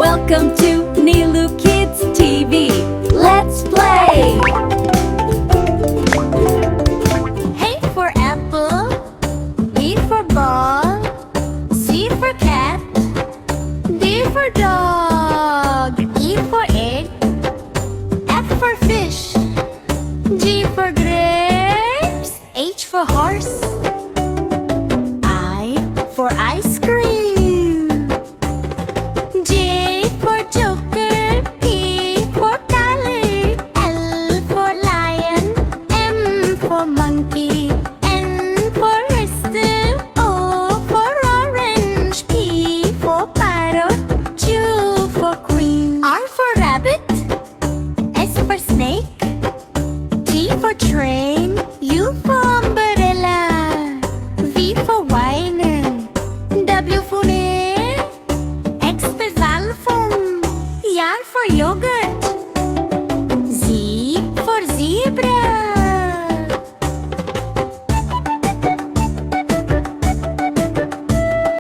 Welcome to Nilu Kids TV. Let's play! A for apple, B for ball, C for cat, D for dog, E for egg, F for fish, G for grapes, H for horse, I for ice cream, J for joker, P for color, L for lion, M for monkey, N for rooster, O for orange, P for parrot, Q for queen, R for rabbit, S for snake, T for train, U for umbrella, V for wine, W for nail, X for xylophone, Y for yogurt, Z for zebra,